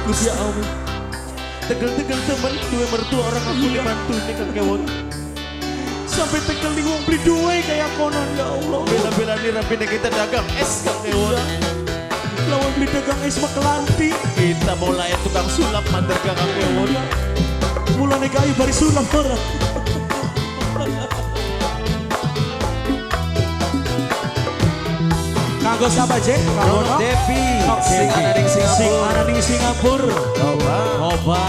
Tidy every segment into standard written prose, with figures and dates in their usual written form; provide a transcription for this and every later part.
Gusti Allah. Tegel-tegel temen duwe mertua orang aku di mantune Kang Kewon. Sampai tegel ning wong beli duwe kayak konon ya Allah. Bela-bela nih rampine kita dagang es Kang Kewon. Lawan beli dagang es Mekelanti. Kita mulai tukang sulap mantar Kang Kewon. Mulane kayu bari sulap ora. Kanggo siapa Jek? Kanggo Devi. Sing ana ning Singapura. Sing ana ning Singapura. Coba. Coba.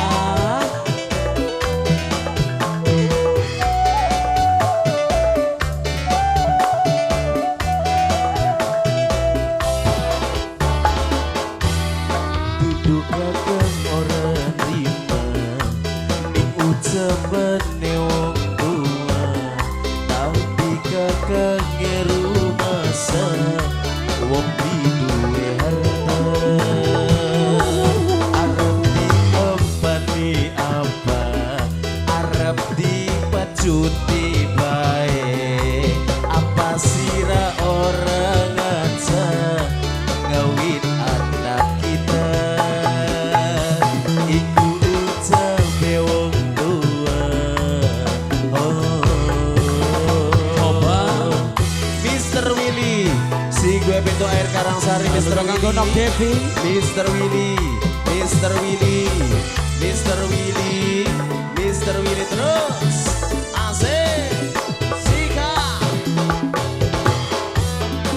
Duduk gagang orang lima ning ucapane wong tua, tapi kakak rumah sa wong di duwe harta. Arep dikempani apa, arep dipacuti bae, apa sira orang aja ngawit anak kita. Iku ucape wong tua. Coba. Mr. Willy, si gue pintu air Karangsari. Mr. Kanggo Nok Devi. Mr. Willy, Mr. Willy, Mr. Willy, Mr. Willy terus. Asik, Sika.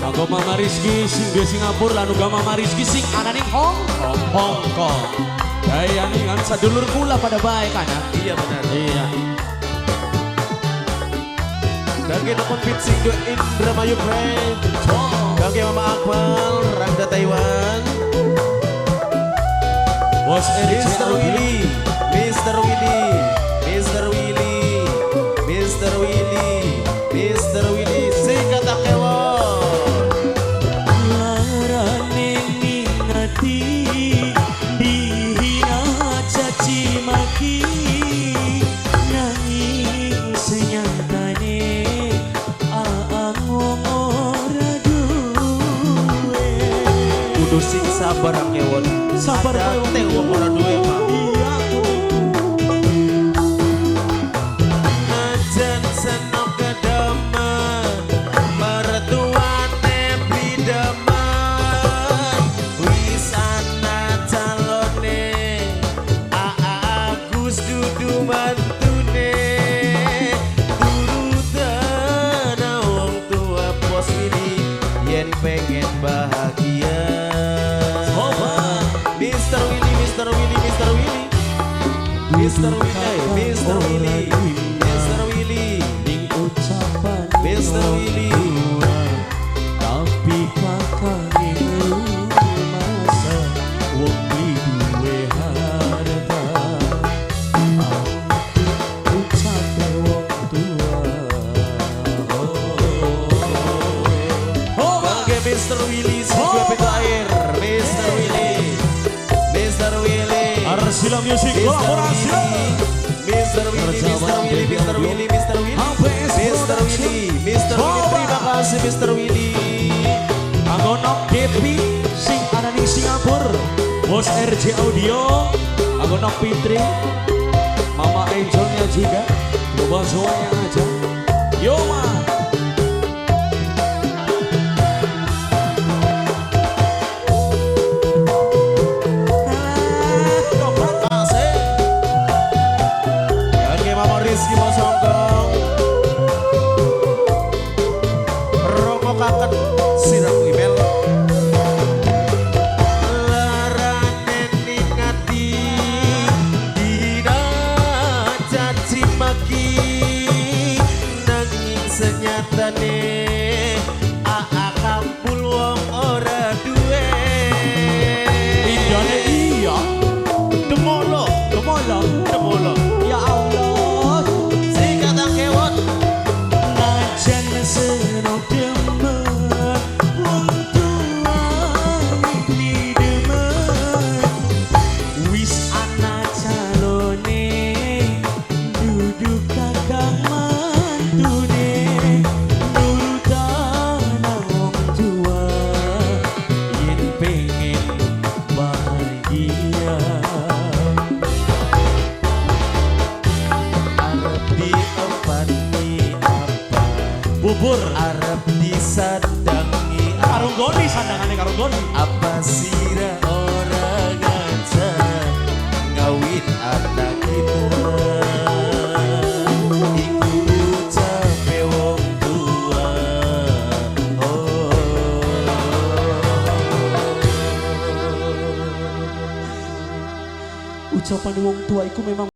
Kanggo Mama Rizky sing di Singapura lan uga Mama Rizky sing ana ning Hong Kong. Gaya ningan sadulur kula pada baik kan ya? Iya benar. Iya. Gage nokon pitching do Indramayu friend. Gage Mama Akmal, Rangga Taiwan. Bos Mr. Willy, Mr. Willy, Mr. Willy, Mr. Willy, Mr. Willy, sing kata kewon. larane ningati dihina caci maki nanging senyatane aang wong ora duwe. Kudu sing sabar kewon. Sabar Ada kowe teh wong ora duwe Pak. Iya Najan senok kedemen, mertuane bidemen. Wis ana calone, Agus dudu mantune. Turutan wong tua Bos Willy, yen pengen bahagia. Mr. Willy, Mr. Willy, Mr. Willy, Mr. Willy, Mr. Willy, Mr. Willy, ning ucapan Mr. Willy. tapi kakak masa wong di duwe harta ucapan wong tua. Bangke Mr. Willy, si gue pintu air. Mr. Willy, Mr. Willy, Arsila Music kolaborasi. Mr. Willy, Mr. Willy, Mr. Willy, Mr. Willy, ABS Mr. Willy, Mr. Willy, terima kasih Mr. Willy. Kanggo Nok Devi sing ana ning Singapura. Bos RJ Audio. Kanggo Nok Fitri. Mama Angelnya juga. Coba semuanya aja. Yo ma. Asik. Oke, Mama Rizky mau songkong. Romo kaken sirap email. Larane ningati dina caci maki nanging bubur. Arab disadangi Karo goni sandangannya karo goni. apa sira orang aja ngawin anak kita iku ucape wong tua. Ucapan wong tua iku memang